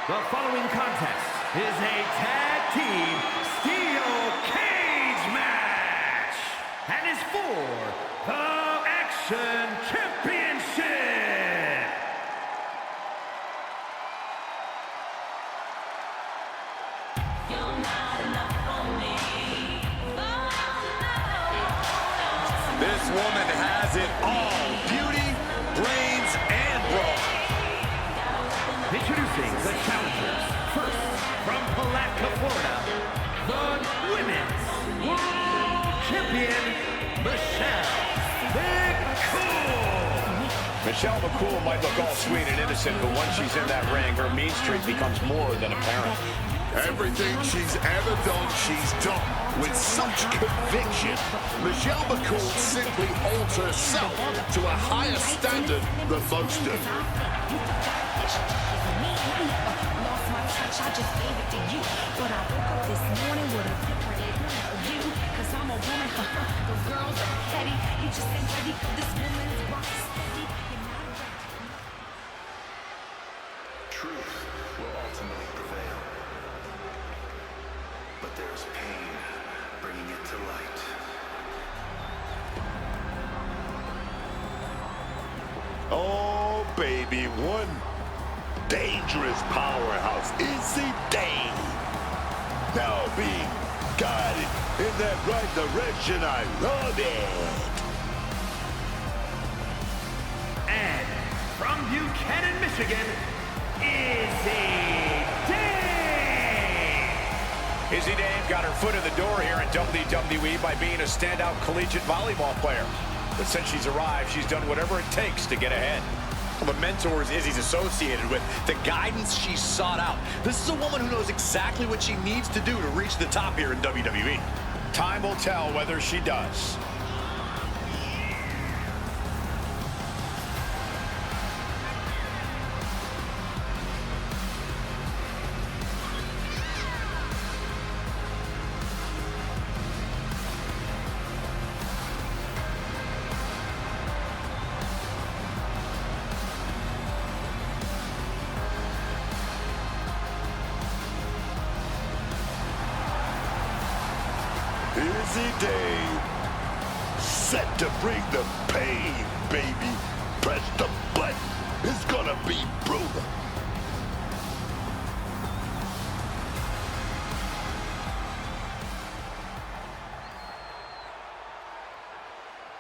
The following contest is a tag team steel cage match and is for the Action Championship. You're not enough for me. This woman has it all. Beauty, brains, and brawn. Introducing the challengers. First, from Palatka, Florida, the Women's World Champion, Michelle Mccool might look all sweet and innocent, but once she's in that ring, her mean streak becomes more than apparent. Everything she's ever done, she's done with such conviction. Michelle Mccool simply holds herself to a higher standard than most do. I just gave it to you, but I woke up this morning with a different view, cause I'm a woman, those girls are petty, you just ain't ready for this woman's rock steady, you're not ready. Truth will ultimately prevail, but there's pain bringing it to light. Oh, baby, one dangerous powerhouse, Izzi. Now being guided in that right direction, I love it. And from Buchanan, Michigan, Izzi Dave. Izzi Dave got her foot in the door here in WWE by being a standout collegiate volleyball player. But since she's arrived, she's done whatever it takes to get ahead. The mentors Izzi's associated with, the guidance she's sought out. This is a woman who knows exactly what she needs to do to reach the top here in WWE. Time will tell whether she does. Izzi Dave, set to bring the pain, baby. Press the button. It's gonna be brutal.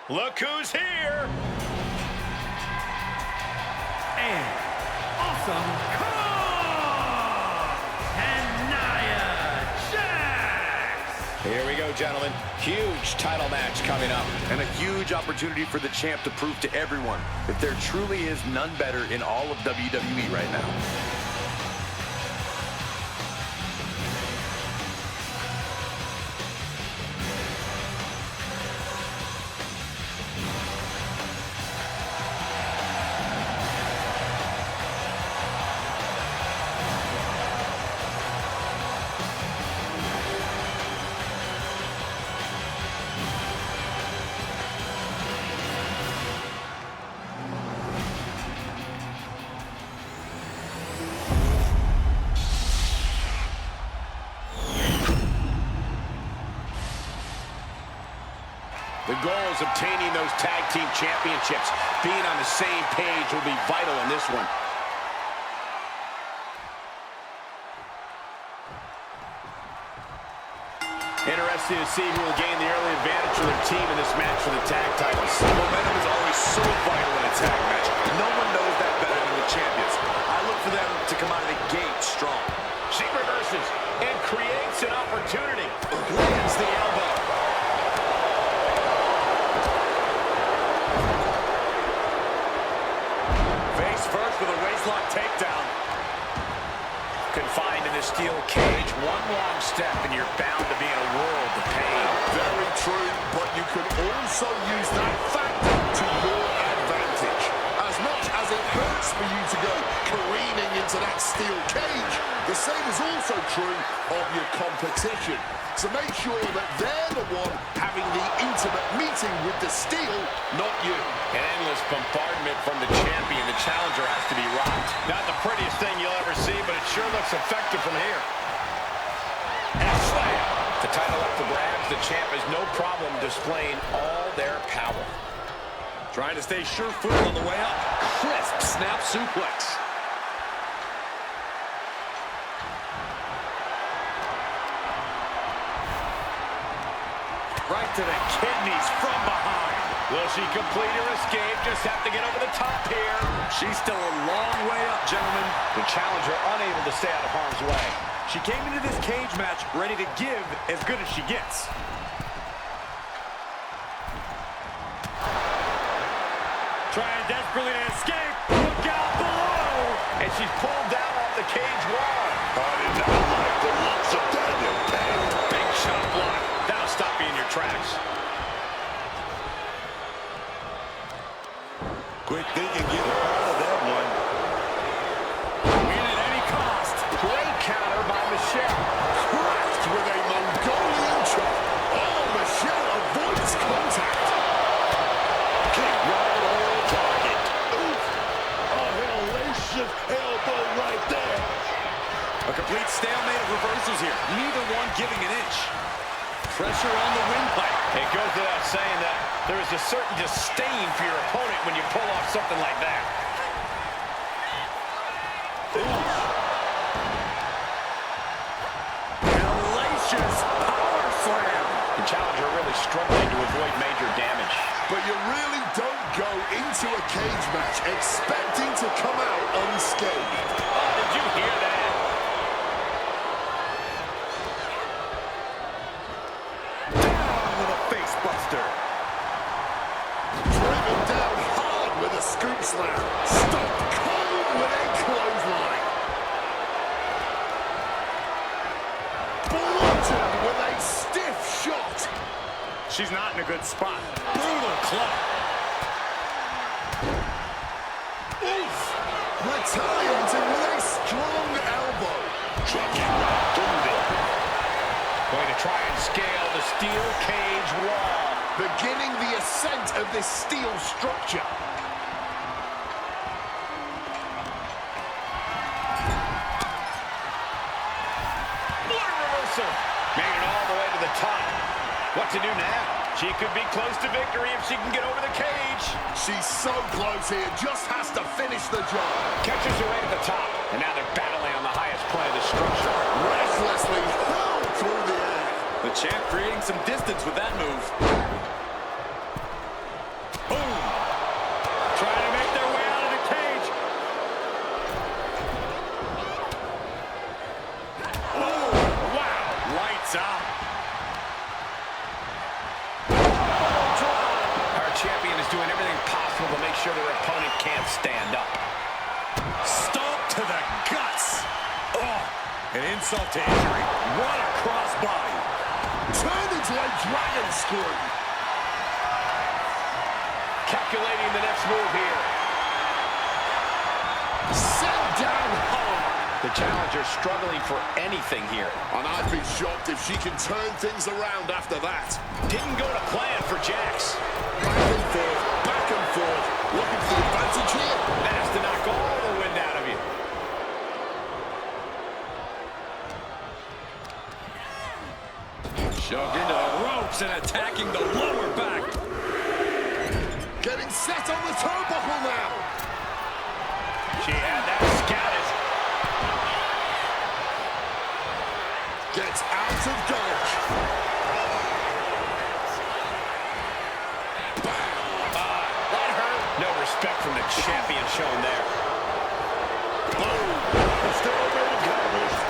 Look who's here! And Awesome Kong and Nia Jax. Here we go, gentlemen. Huge title match coming up, and a huge opportunity for the champ to prove to everyone that there truly is none better in all of WWE right now. The goal is obtaining those tag team championships. Being on the same page will be vital in this one. Interesting to see who will gain the early advantage for their team in this match for the tag titles. Momentum is always so vital in a tag match. No one knows that better than the champions. I look for them to come out of the gate strong. She reverses and creates an opportunity. Lands the elbow. First with a waistlock takedown. Confined in the steel cage, one wrong step and you're bound to be in a world of pain. Very true, but you can also use that factor to your advantage. As much as it hurts for you to go careening into that steel cage, the same is also true of your competition. So make sure that they're the one having the intimate meeting with the steel, not you. An endless bombardment from the champion. The challenger has to be rocked. Not the prettiest thing you'll ever see, but it sure looks looks effective from here. And a slam. The title up for grabs. The champ has no problem displaying all their power. Trying to stay sure-footed on the way up. Crisp snap suplex. Right to the kidneys from behind. Will she complete her escape? Just have to get over the top here. She's still a long way up, gentlemen. The challenger unable to stay out of harm's way. She came into this cage match ready to give as good as she gets. Trying desperately to escape. Look out below. And she's pulled down off the cage wall. I did not like the looks of Daniel Payne. Big shot block. That'll stop you in your tracks. Quick thinking, get her out of that one. Win at any cost. Great counter by Michelle. Cracked with a Mongolian chop. Oh, Michelle avoids contact. Kick right on target. Oof. A hellacious elbow right there. A complete stalemate of reversals here. Neither one giving an inch. Pressure on the windpipe. It goes without saying that there is a certain disdain for your opponent when you pull off something like that. Hellacious power slam. The challenger really struggling to avoid major damage. But you really don't go into a cage match expecting to come out unscathed. Oh, did you hear that? Down with a face buster. Driven down hard with a scoop slam. Stopped cold with a clothesline. Bludgeoned with a stiff shot. She's not in a good spot. Brutal club. Oof! Retaliating with a strong elbow. Trucking right through there. Going to try and scale the steel cage wall. Beginning the ascent of this steel structure. What a reversal. Made it all the way to the top. What to do now? She could be close to victory if she can get over the cage. She's so close here, just has to finish the job. Catches her right at the top. And now they're battling on the highest point of the structure. Restlessly hurled through the air. The champ creating some distance with that move. Boom! Trying to make their way out of the cage. Oh, wow! Lights out. Our champion is doing everything possible to make sure their opponent can't stand up. Stomp to the guts. Oh, an insult to injury. What a crossbody. Turned into a dragon screw. Calculating the next move here. Set down hard. The challenger struggling for anything here. And I'd be shocked if she can turn things around after that. Didn't go to plan for Jax. Back and forth, looking for the advantage here. That has to knock all the wind out of you. Shoved into the ropes and attacking the lower back. Getting set on the turnbuckle now. She had that scouted. Gets out of dodge. That hurt. No respect from the champion shown there. Boom. Stalemate accomplished.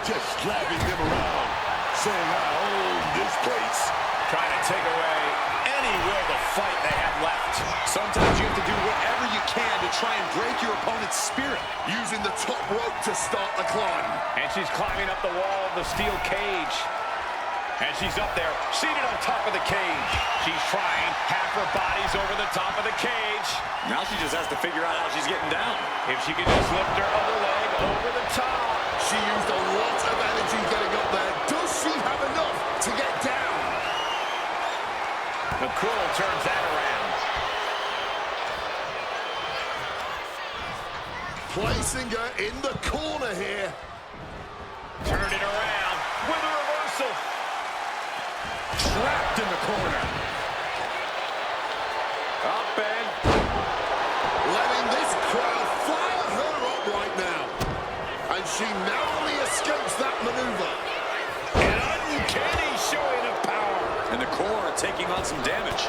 Just slapping him around, saying I own this place. Trying to take away any will to fight they have left. Sometimes you have to do whatever you can to try and break your opponent's spirit. Using the top rope to start the climb. And she's climbing up the wall of the steel cage. And she's up there, seated on top of the cage. She's trying. Half her body's over the top of the cage. Now she just has to figure out how she's getting down. If she could just lift her other leg over the top. She used a lot of energy getting up there. Does she have enough to get down? Mccool turns that around. Placing her in the corner here. Turn it around with a reversal. Trapped in the corner. Up and Letting this crowd fire her up right now. And she narrowly escapes that maneuver. an uncanny showing of power. And the core taking on some damage.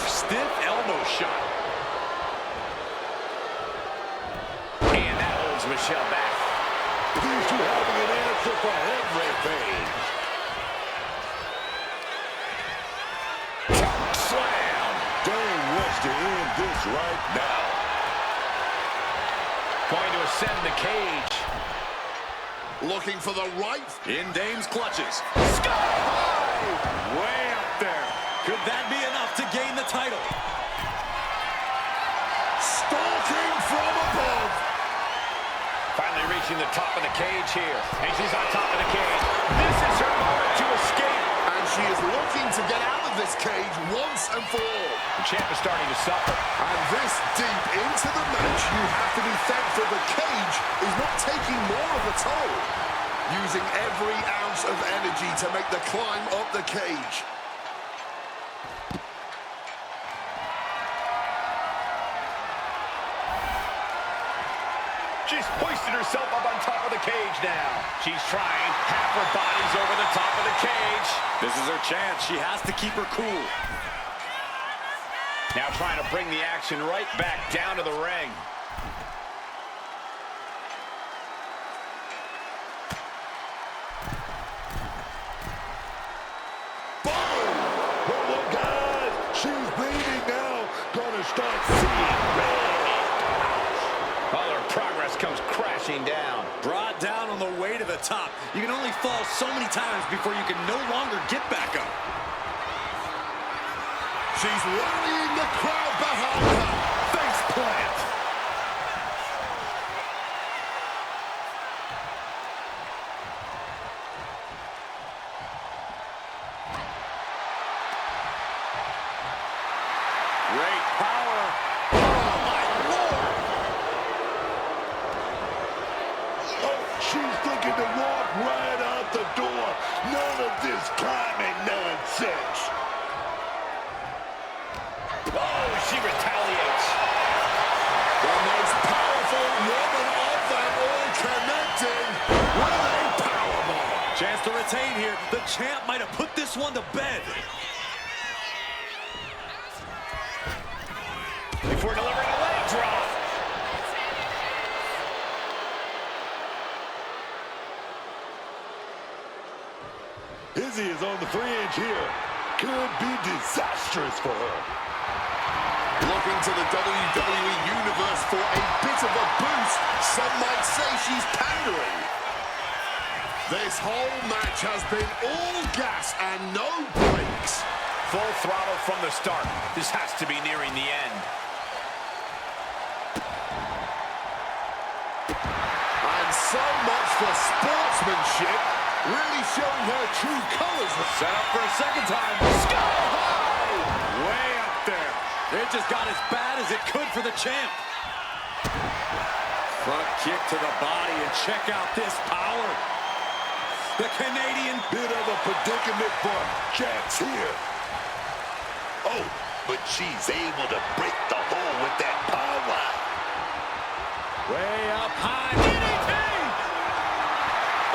Stiff elbow shot. And that holds Michelle back. These two having an answer for everything. Slam. Dane wants to end this right now. Going to ascend the cage. Looking for the right. In Dame's clutches. Sky high! Way up there. Could that be enough to gain the title? Stalking from above. Finally reaching the top of the cage here. And she's on top of the cage. This is her moment to escape. And she is looking to get out of this cage once and for all. The champ is starting to suffer. And this deep into the match, you have to be thankful the cage is not taking more of a toll. Using every ounce of energy to make the climb up the cage. She's hoisted herself up on top of the cage now. She's trying. Half her body's over the top of the cage. This is her chance. She has to keep her cool. Now trying to bring the action right back down to the ring. Well, guys, she's bleeding now. Gonna start seeing red. All her progress comes crashing down. Brought down on the way to the top. You can only fall so many times before you can no longer get back up. She's rallying the crowd behind her. Face plant. Great power. Oh, my Lord. Oh, she's looking to walk right out the door. None of this climbing nonsense. Oh, she retaliates. The most powerful woman of them all connecting with a powerbomb. Chance to retain here. The champ might have put this one to bed. Before delivering a leg drop. Izzi is on the fringe here. Could be disastrous for her. Looking to the WWE Universe for a bit of a boost. Some might say she's pandering. This whole match has been all gas and no brakes. Full throttle from the start. This has to be nearing the end. And so much for sportsmanship. Really showing her true colors. Set up for a second time. Sky high! Way up there. It just got as bad as it could for the champ. Front kick to the body, and check out this power. The Canadian. Bit of a predicament for Jax here. Oh, but she's able to break the hole with that power. Way up high. DDT!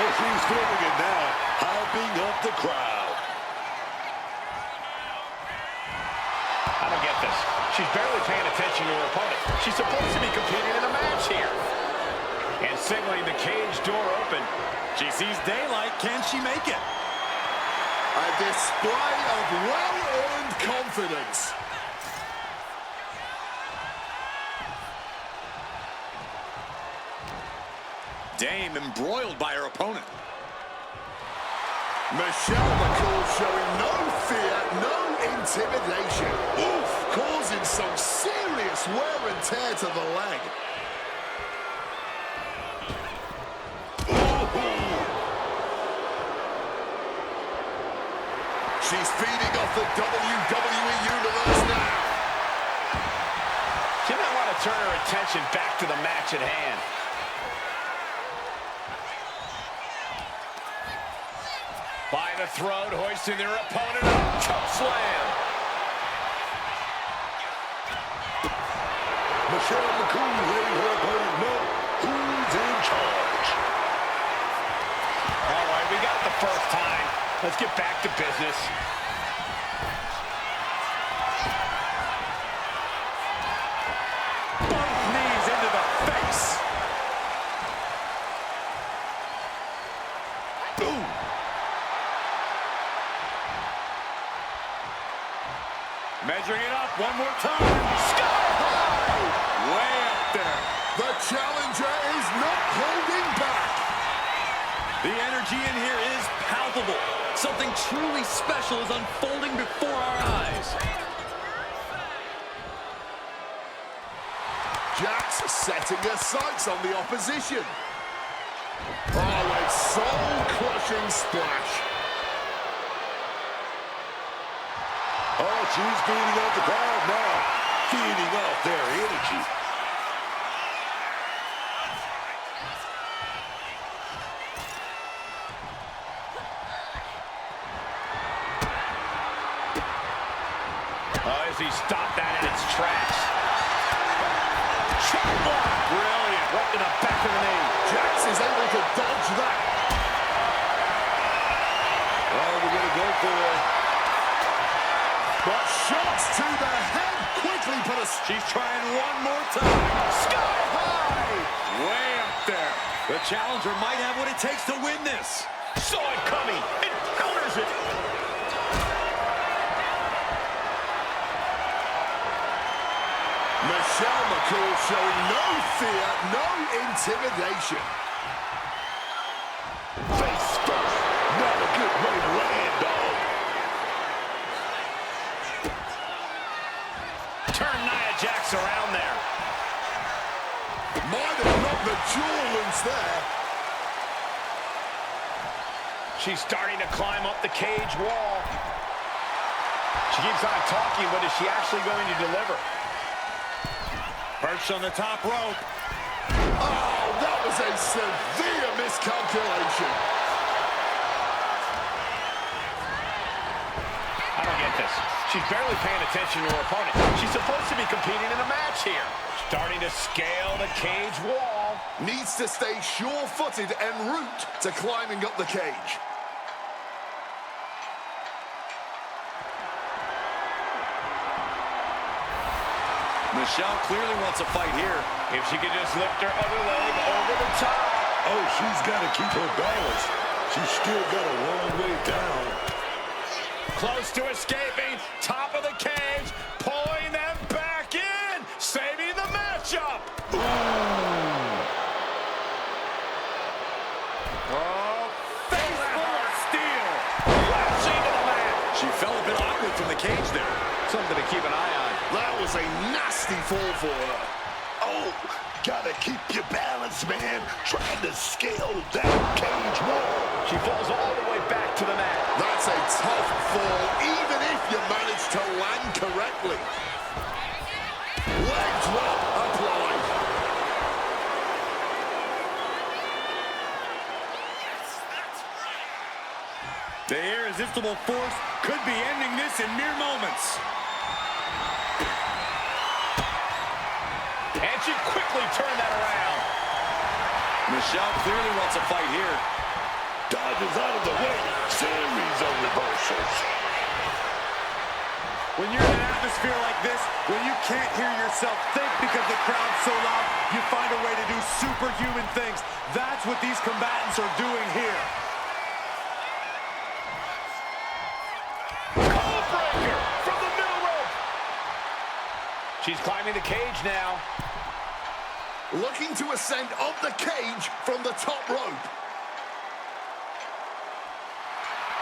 Oh, she's feeling it now, hyping up the crowd. I don't get this. She's barely paying attention to her opponent. She's supposed to be competing in a match here. And signaling the cage door open. She sees daylight. Can she make it? A display of well-earned confidence. Dame embroiled by her opponent. Michelle Mccool showing no fear, no intimidation. Oof, causing some serious wear and tear to the leg. She's feeding off the WWE Universe now. She might want to turn her attention back to the match at hand. By the throat, hoisting their opponent up. Choke slam. Mccool letting her opponent know who's in charge. All right, we got it the first time. Let's get back to business. Both knees into the face. Boom. Measuring it up one more time. Sky high. Way up there. The challenger is not holding back. The energy in here is palpable. Something truly special is unfolding before our eyes. Jax setting her sights on the opposition. Oh, a soul-crushing splash. Oh, she's feeding off the crowd now. Feeding off their energy. Izzi stopped that in its tracks. Chop block. Brilliant. Right in the back of the knee. Jax is able to dodge that. Oh, we're going to go for it. But shots to the head quickly put us. She's trying one more time. Sky high. Way up there. The challenger might have what it takes to win this. Saw it coming. It counters it. Mccool showing no fear, no intimidation. Face first. Not a good way to land, dog. Turn Nia Jax around there. Might have knocked the jaw loose there. She's starting to climb up the cage wall. She keeps on talking, but is she actually going to deliver? Perched on the top rope. Oh, that was a severe miscalculation. I don't get this. She's barely paying attention to her opponent. She's supposed to be competing in a match here. Starting to scale the cage wall. Needs to stay sure-footed en route to climbing up the cage. Michelle clearly wants a fight here. If she could just lift her other leg over the top. Oh, she's got to keep her balance. She's still got a long way down. Close to escaping. Top of the cage. Pulling them back in. Saving the matchup. Oh, face full of steel. Flashing to the mat. She fell a bit awkward from the cage there. Something to keep an eye on. That was a nasty fall for her. Oh, gotta keep your balance, man. Trying to scale that cage wall. She falls all the way back to the mat. That's a tough fall, even if you manage to land correctly. Leg drop applied. The irresistible force could be ending this in mere moments. And she quickly turned that around. Michelle clearly wants a fight here. Dodges out of the way. Series of reversals. When you're in an atmosphere like this, when you can't hear yourself think because the crowd's so loud, you find a way to do superhuman things. That's what these combatants are doing here. Breaker from the middle rope. She's climbing the cage now. Looking to ascend up the cage from the top rope.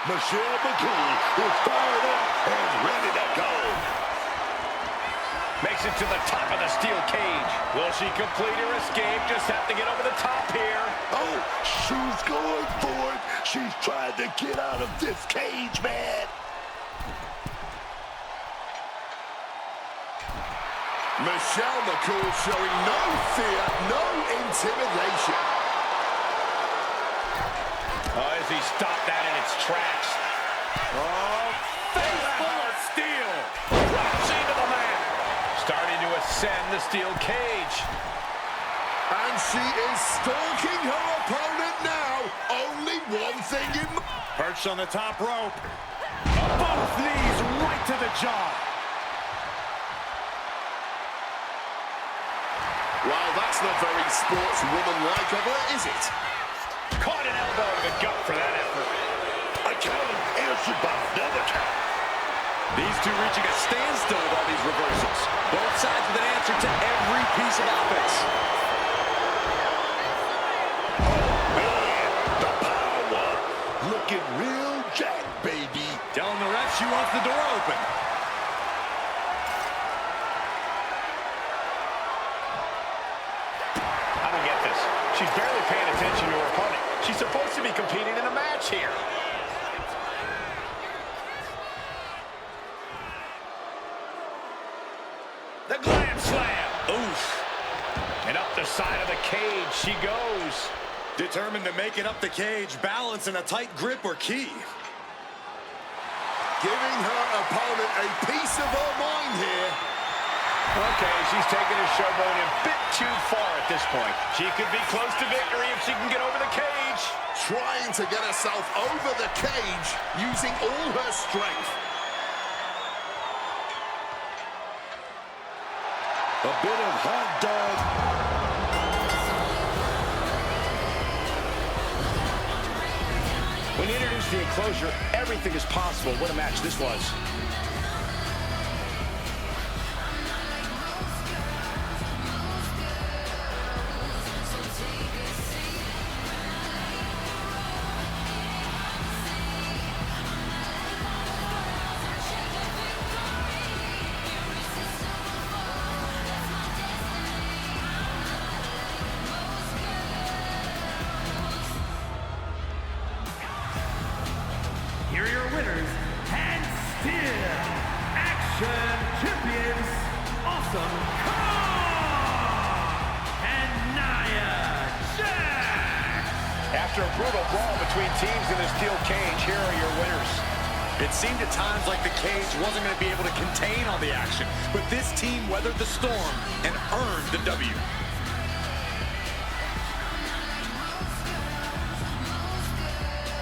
Mccool is fired up and ready to go. Makes it to the top of the steel cage. Will she complete her escape? Just have to get over the top here. Oh, she's going for it. She's trying to get out of this cage, man. Mccool showing no fear, no intimidation. Izzi Izzi stopped that in its tracks. Oh, face full of steel. Crashing to the mat. Starting to ascend the steel cage. And she is stalking her opponent now. Only one thing in mind. Perched on the top rope. Both knees right to the jaw. Well, that's not very sportswoman-like of her, is it? Caught an elbow to the gut for that effort. A count answered by another count. These two reaching a standstill with all these reversals. Both sides with an answer to every piece of offense. Man, the power. Looking real jack, baby. Telling the ref she wants the door open. I don't get this. She's barely paying attention to her opponent. She's supposed to be competing in a match here. The glam slam. Oof. And up the side of the cage she goes. Determined to make it up the cage, balance and a tight grip are key. Giving her opponent a piece of her mind here. Okay, she's taking her showboat a bit too far at this point. She could be close to victory if she can get over the cage. Trying to get herself over the cage using all her strength. A bit of hot dog. When you introduce the enclosure, everything is possible. What a match this was. Here are your winners, and still action champions, Awesome Kong and Nia Jax. After a brutal brawl between teams in the steel cage, here are your winners. It seemed at times like the cage wasn't going to be able to contain all the action, but this team weathered the storm and earned the W.